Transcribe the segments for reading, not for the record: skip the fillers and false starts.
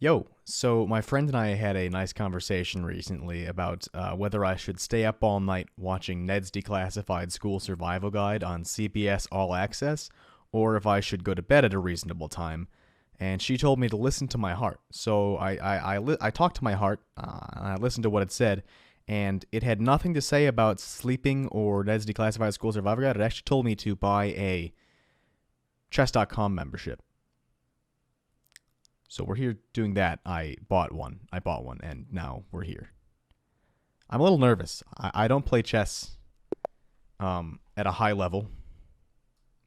Yo, so my friend and I had a nice conversation recently about whether I should stay up all night watching Ned's Declassified School Survival Guide on CBS All Access, or if I should go to bed at a reasonable time. And she told me to listen to my heart. So I talked to my heart, and I listened to what it said, and it had nothing to say about sleeping or Ned's Declassified School Survival Guide. It actually told me to buy a chess.com membership. So we're here doing that. I bought one, and now we're here. I'm a little nervous. I don't play chess at a high level.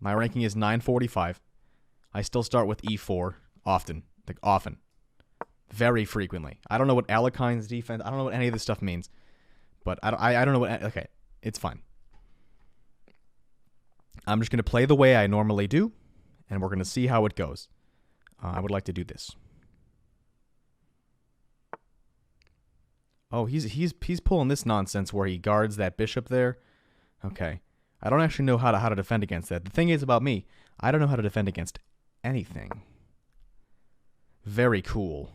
My ranking is 945. I still start with e4 often. Like often. Very frequently. I don't know what Alekine's defense, I don't know what any of this stuff means. But I don't know what, okay, it's fine. I'm just going to play the way I normally do, and we're going to see how it goes. I would like to do this. Oh, he's pulling this nonsense where he guards that bishop there. Okay. I don't actually know how to defend against that. The thing is about me, I don't know how to defend against anything. Very cool.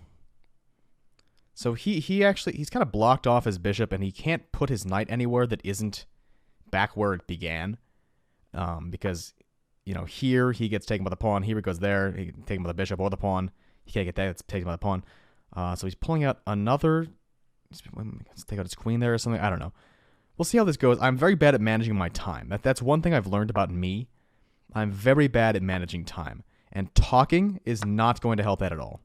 So he's kind of blocked off his bishop, and he can't put his knight anywhere that isn't back where it began. Because here he gets taken by the pawn. Here he goes there. He can take him by the bishop or the pawn. He can't get that. It's taken by the pawn. So he's pulling out another. Let's take out his queen there or something. I don't know. We'll see how this goes. I'm very bad at managing my time. That's one thing I've learned about me. I'm very bad at managing time. And talking is not going to help that at all.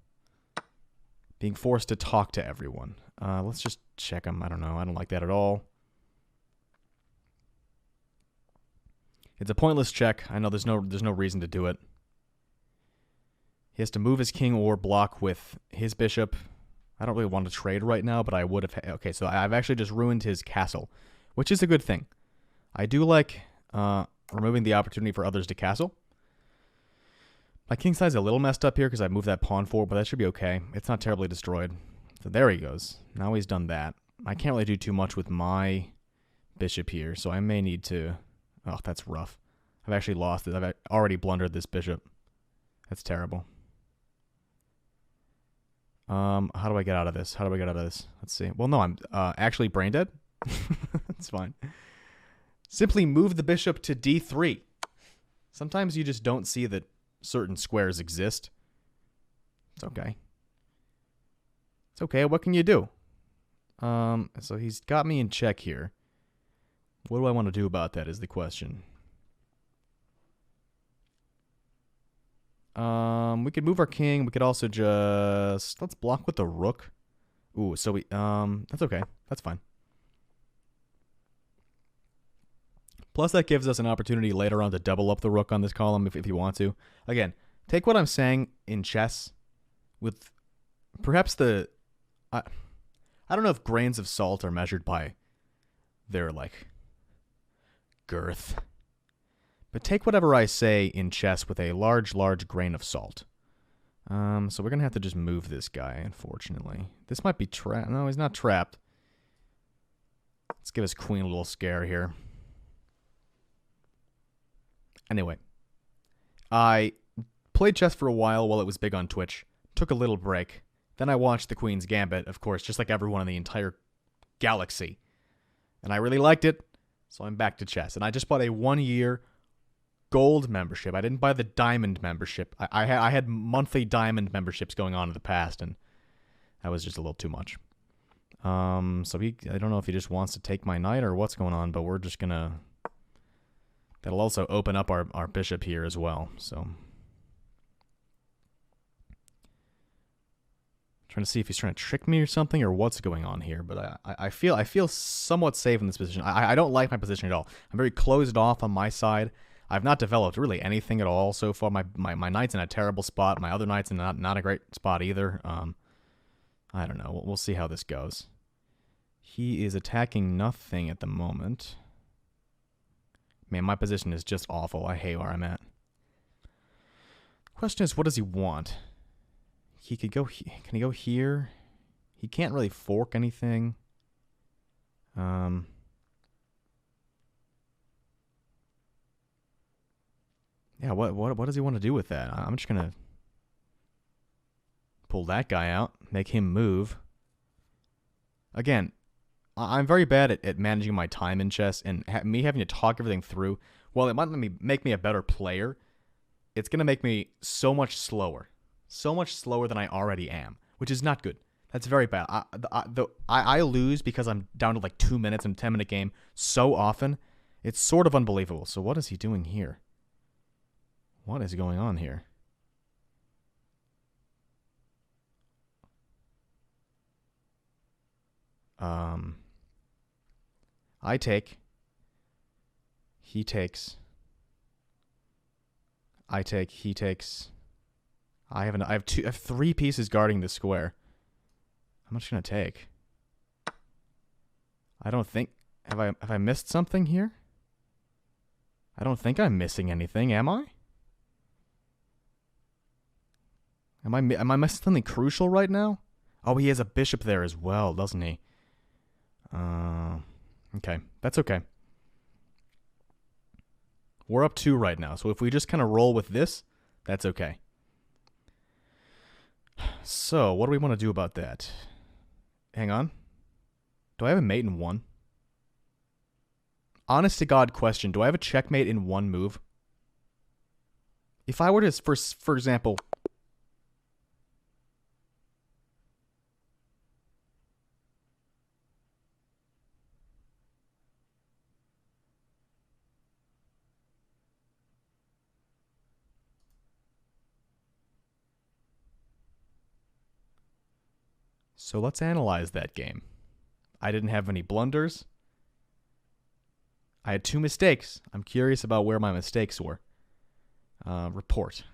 Being forced to talk to everyone. Let's just check him. I don't know. I don't like that at all. It's a pointless check. I know there's no reason to do it. He has to move his king or block with his bishop. I don't really want to trade right now, but I would have. Okay, so I've actually just ruined his castle, which is a good thing. I do like removing the opportunity for others to castle. My king side's a little messed up here because I moved that pawn forward, but that should be okay. It's not terribly destroyed. So there he goes. Now he's done that. I can't really do too much with my bishop here, so I may need to... Oh, that's rough. I've actually lost it. I've already blundered this bishop. That's terrible. How do I get out of this? Let's see. Well, no, I'm actually brain dead. That's fine. Simply move the bishop to d3. Sometimes you just don't see that certain squares exist. It's okay. It's okay. What can you do? So he's got me in check here. What do I want to do about that is the question. We could move our king. We could also just... Let's block with the rook. Ooh, so we... That's okay. That's fine. Plus, that gives us an opportunity later on to double up the rook on this column if you want to. Again, take what I'm saying in chess with perhaps the... I don't know if grains of salt are measured by their, like... girth. But take whatever I say in chess with a large grain of salt. So we're going to have to just move this guy, unfortunately. This might be trapped. No, he's not trapped. Let's give his queen a little scare here. Anyway. I played chess for a while it was big on Twitch. Took a little break. Then I watched the Queen's Gambit, of course, just like everyone in the entire galaxy. And I really liked it. So I'm back to chess. And I just bought a 1-year gold membership. I didn't buy the diamond membership. I had monthly diamond memberships going on in the past, and that was just a little too much. So I don't know if he just wants to take my knight or what's going on, but we're just going to... That'll also open up our bishop here as well. So trying to see if he's trying to trick me or something or what's going on here, but I feel somewhat safe in this position. I don't like my position at all. I'm very closed off on my side. I've not developed really anything at all so far. My knight's in a terrible spot. My other knight's in not a great spot either. I don't know. We'll see how this goes. He is attacking nothing at the moment. Man, my position is just awful. I hate where I'm at. Question is, what does he want? He could go. Can he go here? He can't really fork anything. Yeah. What does he want to do with that? I'm just gonna pull that guy out, make him move. Again, I'm very bad at managing my time in chess, and me having to talk everything through, while it might make me a better player, it's going to make me so much slower than I already am, which is not good. That's very bad. I lose because I'm down to like 2 minutes in a 10-minute game so often. It's sort of unbelievable. So what is he doing here? What is going on here? I take. He takes. I take. He takes. I have 3 pieces guarding the square. How much can I take? I don't think. Have I missed something here? I don't think I'm missing anything, am I? Am I missing something crucial right now? Oh, he has a bishop there as well, doesn't he? Okay, that's okay. We're up 2 right now, so if we just kind of roll with this, that's okay. So, what do we want to do about that? Hang on. Do I have a mate in 1? Honest to God question, do I have a checkmate in 1 move? If I were to, for example... So let's analyze that game. I didn't have any blunders. I had 2 mistakes. I'm curious about where my mistakes were. Report.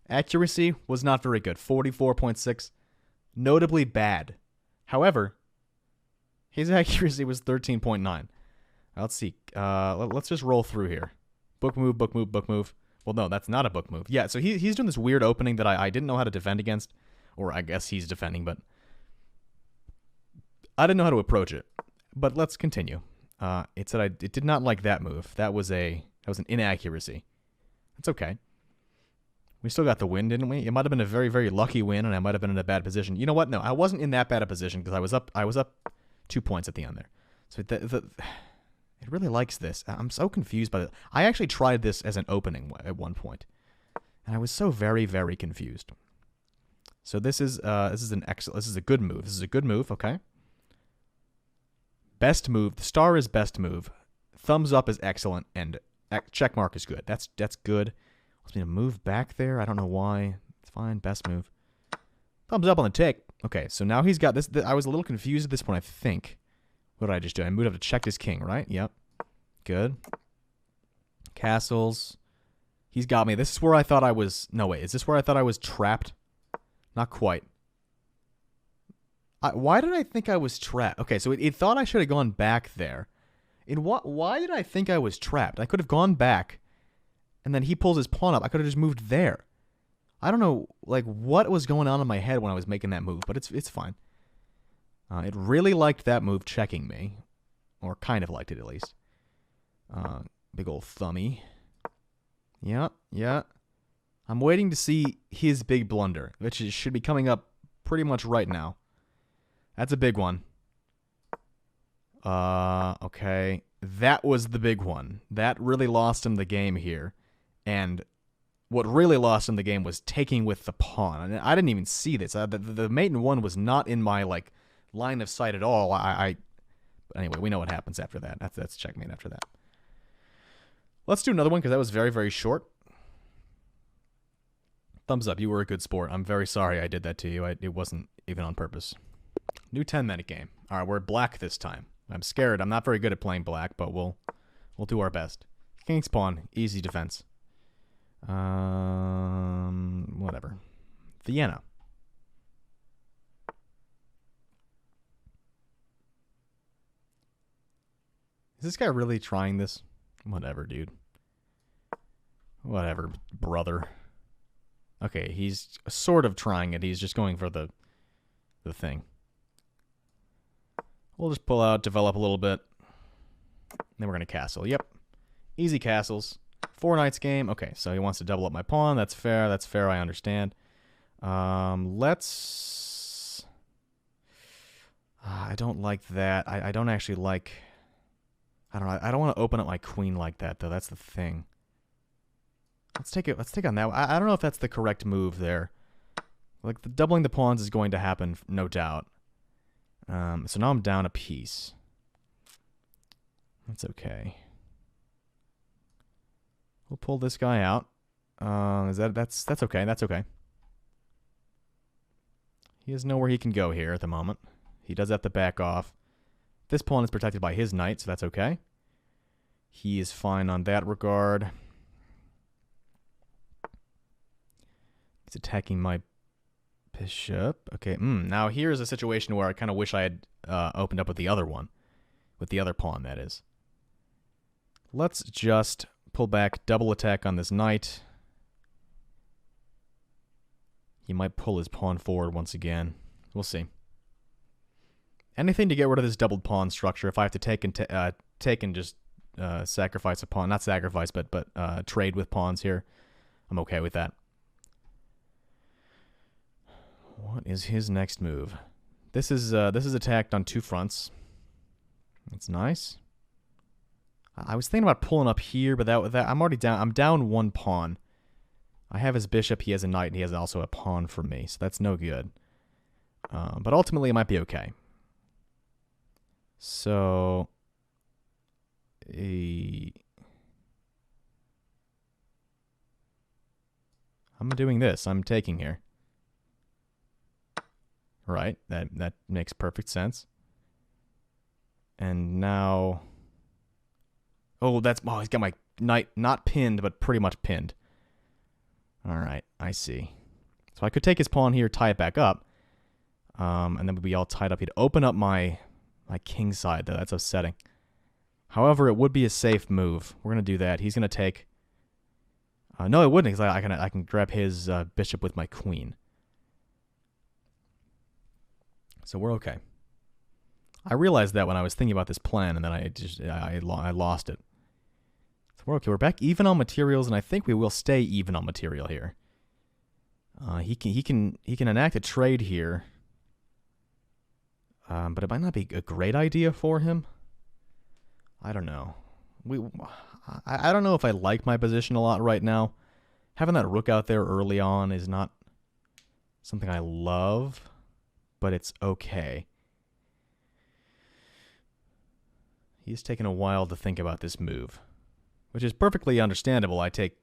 Accuracy was not very good. 44.6. Notably bad. However, his accuracy was 13.9. Let's see. Let's just roll through here. Book move, book move, book move. Well, no, that's not a book move. Yeah, so he's doing this weird opening that I didn't know how to defend against. Or I guess he's defending, but I didn't know how to approach it. But let's continue. It said it did not like that move. That was an inaccuracy. It's okay. We still got the win, didn't we? It might have been a very, very lucky win, and I might have been in a bad position. You know what? No, I wasn't in that bad a position because I was up 2 points at the end there. So it really likes this. I'm so confused by it. I actually tried this as an opening at one point, and I was so very, very confused. So this is a good move. This is a good move. Okay. Best move. The star is best move. Thumbs up is excellent, and check mark is good. That's good. Wants me to move back there. I don't know why. It's fine. Best move. Thumbs up on the tick. Okay, so now he's got this. I was a little confused at this point, I think. What did I just do? I moved up to check his king, right? Yep. Good. Castles. He's got me. This is where I thought I was... No, wait. Is this where I thought I was trapped? Not quite. Why did I think I was trapped? Okay, so it thought I should have gone back there. Why did I think I was trapped? I could have gone back, and then he pulls his pawn up. I could have just moved there. I don't know, like, what was going on in my head when I was making that move, but it's fine. It really liked that move checking me, or kind of liked it at least. Big old thummy. Yeah. I'm waiting to see his big blunder, which should be coming up pretty much right now. That's a big one. Okay. That was the big one. That really lost him the game here. And what really lost him the game was taking with the pawn. And I didn't even see this. The mate in 1 was not in my line of sight at all. But anyway, we know what happens after that. That's checkmate after that. Let's do another one because that was very, very short. Thumbs up. You were a good sport. I'm very sorry I did that to you. It wasn't even on purpose. New 10-minute game. All right, we're black this time. I'm scared. I'm not very good at playing black, but we'll do our best. King's pawn. Easy defense. Whatever. Vienna. Is this guy really trying this? Whatever, dude. Whatever, brother. Okay, he's sort of trying it. He's just going for the thing. We'll just pull out, develop a little bit. Then we're going to castle. Yep. Easy castles. 4 knights game. Okay, so he wants to double up my pawn. That's fair. That's fair. I understand. Let's... I don't like that. I don't actually like... I don't know. I don't want to open up my queen like that, though. That's the thing. Let's take it. Let's take on that. I don't know if that's the correct move there. Like, the doubling the pawns is going to happen, no doubt. So now I'm down a piece. That's okay. We'll pull this guy out. That's okay. That's okay. He has nowhere he can go here at the moment. He does have to back off. This pawn is protected by his knight, so that's okay. He is fine on that regard. He's attacking my bishop. Okay, now here's a situation where I kind of wish I had opened up with the other one. With the other pawn, that is. Let's just pull back, double attack on this knight. He might pull his pawn forward once again. We'll see. Anything to get rid of this doubled pawn structure. If I have to take and just sacrifice a pawn, not sacrifice, but trade with pawns here, I'm okay with that. What is his next move? This is attacked on two fronts. That's nice. I was thinking about pulling up here, but that I'm already down. I'm down one pawn. I have his bishop. He has a knight, and he has also a pawn for me, so that's no good. But ultimately, it might be okay. So, I'm doing this. I'm taking here. Right. That makes perfect sense. And now, he's got my knight not pinned, but pretty much pinned. All right, I see. So I could take his pawn here, tie it back up, and then we'd be all tied up. He'd open up my king side, though. That's upsetting. However, it would be a safe move. We're going to do that. He's going to take... no, it wouldn't, because I can grab his bishop with my queen. So we're okay. I realized that when I was thinking about this plan, and then I lost it. So we're okay. We're back even on materials, and I think we will stay even on material here. He can enact a trade here. But it might not be a great idea for him. I don't know. I don't know if I like my position a lot right now. Having that rook out there early on is not something I love, but it's okay. He's taken a while to think about this move, which is perfectly understandable. I take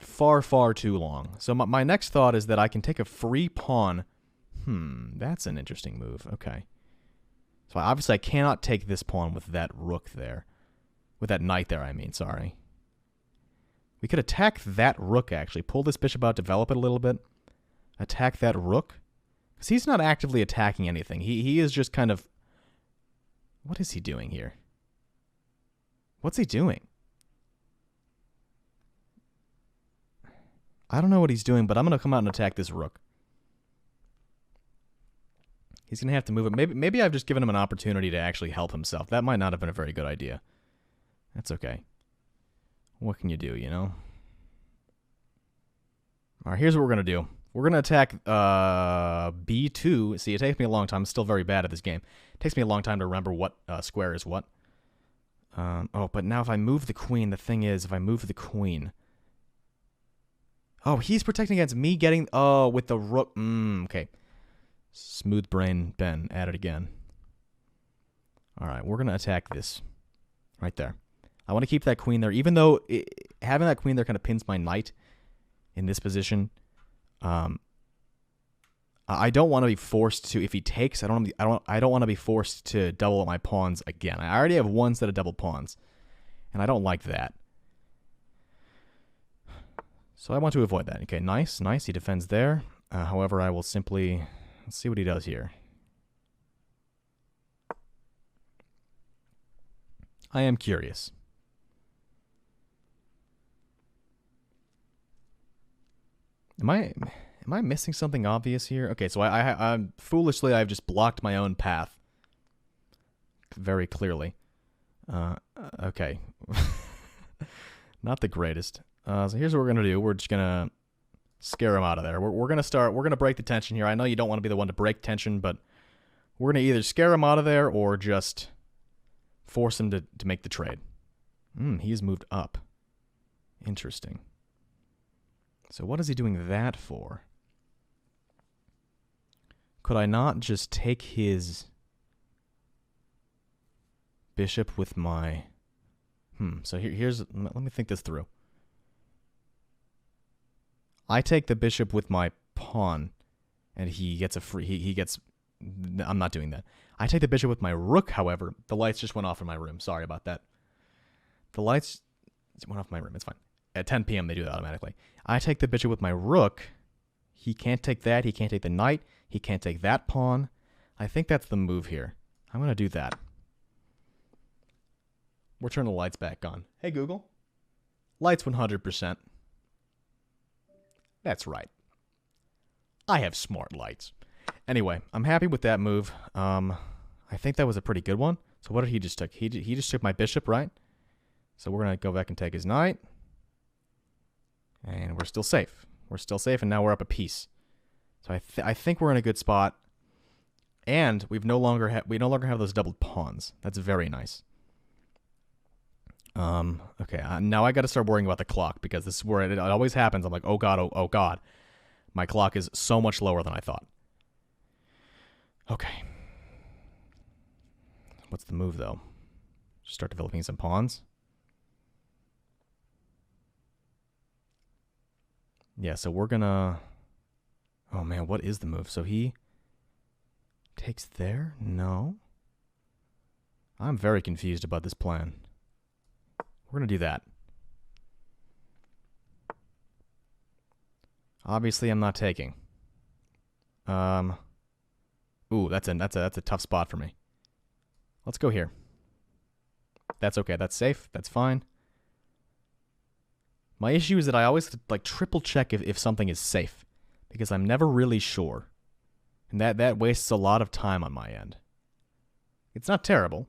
far, far too long. So my next thought is that I can take a free pawn. That's an interesting move. Okay. So obviously I cannot take this pawn with that rook there. With that knight there, I mean, sorry. We could attack that rook, actually. Pull this bishop out, develop it a little bit. Attack that rook. Because he's not actively attacking anything. He is just kind of... What is he doing here? What's he doing? I don't know what he's doing, but I'm going to come out and attack this rook. He's going to have to move it. Maybe I've just given him an opportunity to actually help himself. That might not have been a very good idea. That's okay. What can you do, you know? All right, here's what we're going to do. We're going to attack B2. See, it takes me a long time. I'm still very bad at this game. It takes me a long time to remember what square is what. But now if I move the queen, the thing is, if I move the queen... Oh, he's protecting against me getting... Oh, with the rook. Okay. Smooth brain Ben at it again. All right, we're going to attack this. Right there. I want to keep that queen there, even though having that queen there kind of pins my knight in this position. I don't want to be forced to, if he takes, I don't want to be forced to double up my pawns again. I already have one set of double pawns, and I don't like that. So I want to avoid that. Okay, nice. He defends there. However, I will simply... Let's see what he does here. I am curious. Am I missing something obvious here? Okay, so I'm foolishly I've just blocked my own path. Very clearly. Okay. Not the greatest. So here's what we're gonna do. We're just gonna Scare him out of there. We're gonna break the tension here. I know you don't want to be the one to break tension, but we're gonna either scare him out of there or just force him to make the trade. He has moved up. Interesting. So what is he doing that for? Could I not just take his bishop with my... So here's... Let me think this through. I take the bishop with my pawn, and he gets a free... He gets... I'm not doing that. I take the bishop with my rook, however. The lights just went off in my room. Sorry about that. The lights went off my room. It's fine. At 10 p.m. they do that automatically. I take the bishop with my rook. He can't take that. He can't take the knight. He can't take that pawn. I think that's the move here. I'm going to do that. We're turning the lights back on. Hey, Google. Lights 100%. That's right. I have smart lights. Anyway, I'm happy with that move. I think that was a pretty good one. So what did he just take? He just took my bishop, right? So we're going to go back and take his knight. And we're still safe. We're still safe, and now we're up a piece. So I think we're in a good spot. And we no longer have those doubled pawns. That's very nice. Okay, now I got to start worrying about the clock, because this is where it always happens. I'm like, oh god, oh god. My clock is so much lower than I thought. Okay. What's the move, though? Start developing some pawns. Yeah, so we're gonna... Oh, man, what is the move? So he takes there? No. I'm very confused about this plan. We're gonna do that. Obviously, I'm not taking. Ooh, that's a tough spot for me. Let's go here. That's okay. That's safe. That's fine. My issue is that I always like triple check if something is safe, because I'm never really sure, and that wastes a lot of time on my end. It's not terrible.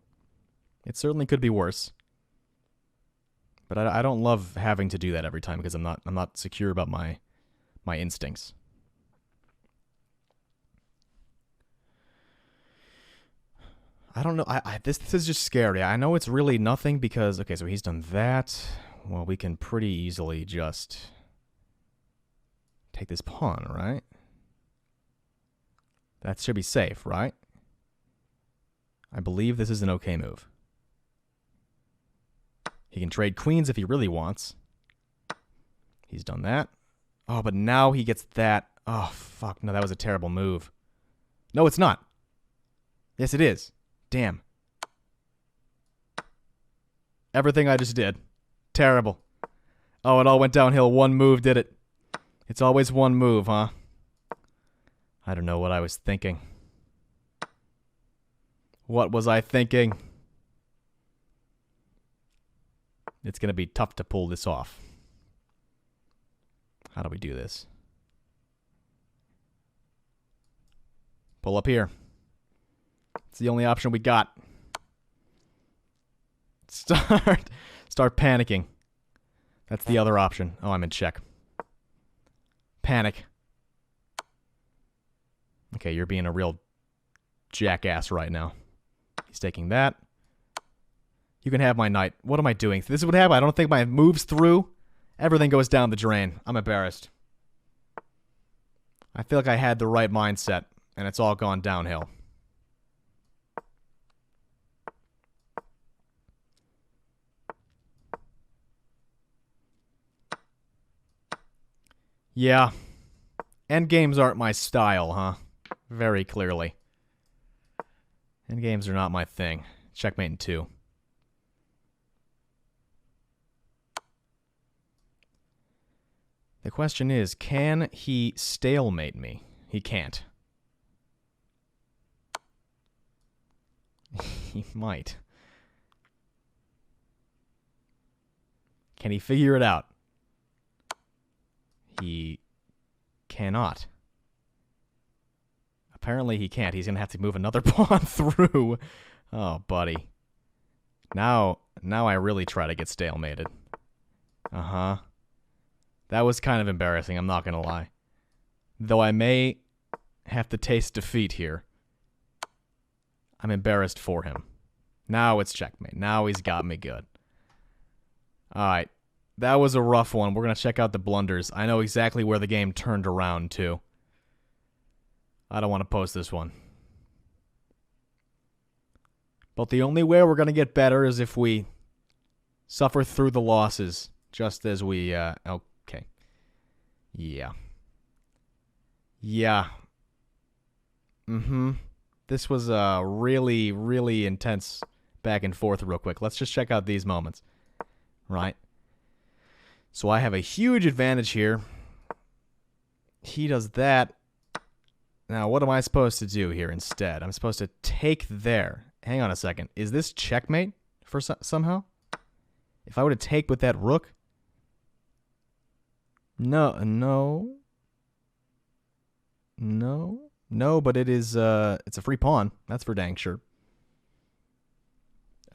It certainly could be worse, but I don't love having to do that every time, because I'm not secure about my instincts. I don't know. This is just scary. I know it's really nothing because, okay, so he's done that. Well, we can pretty easily just take this pawn, right? That should be safe, right? I believe this is an okay move. He can trade queens if he really wants. He's done that. Oh, but now he gets that. Oh, fuck. No, that was a terrible move. No, it's not. Yes, it is. Damn. Everything I just did. Terrible. Oh, it all went downhill. One move did it. It's always one move, huh? I don't know what I was thinking. What was I thinking? It's going to be tough to pull this off. How do we do this? Pull up here. It's the only option we got. Start panicking. That's the other option. Oh, I'm in check. Panic. Okay, you're being a real jackass right now. He's taking that. You can have my knight. What am I doing? This is what happened. I don't think my move's through. Everything goes down the drain. I'm embarrassed. I feel like I had the right mindset, and it's all gone downhill. Yeah. Endgames aren't my style, huh? Very clearly. Endgames are not my thing. Checkmate in 2. The question is, can he stalemate me? He can't. He might. Can he figure it out? He cannot. Apparently he can't. He's going to have to move another pawn through. Oh, buddy. Now I really try to get stalemated. Uh-huh. That was kind of embarrassing, I'm not going to lie. Though I may have to taste defeat here. I'm embarrassed for him. Now it's checkmate. Now he's got me good. Alright. That was a rough one. We're going to check out the blunders. I know exactly where the game turned around, too. I don't want to post this one. But the only way we're going to get better is if we suffer through the losses. Just as we, okay. Yeah. Yeah. This was a really, really intense back and forth real quick. Let's just check out these moments. Right? So I have a huge advantage here. He does that. Now, what am I supposed to do here instead? I'm supposed to take there. Hang on a second. Is this checkmate for somehow? If I were to take with that rook? No, but it is, it's a free pawn. That's for dang sure.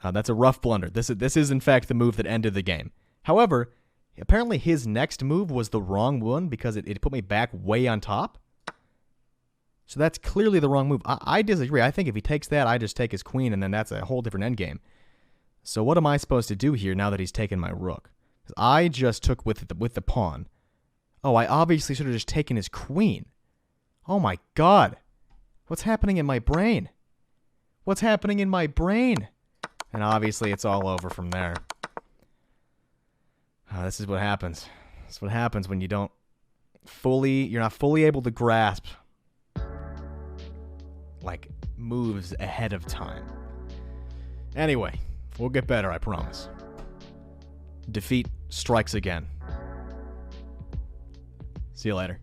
That's a rough blunder. This is in fact the move that ended the game. However, apparently his next move was the wrong one because it put me back way on top. So that's clearly the wrong move. I disagree. I think if he takes that, I just take his queen, and then that's a whole different endgame. So what am I supposed to do here now that he's taken my rook? I just took with the pawn. Oh, I obviously should have just taken his queen. Oh my god. What's happening in my brain? What's happening in my brain? And obviously it's all over from there. This is what happens. This is what happens when you don't you're not fully able to grasp like moves ahead of time. Anyway, we'll get better, I promise. Defeat strikes again. See you later.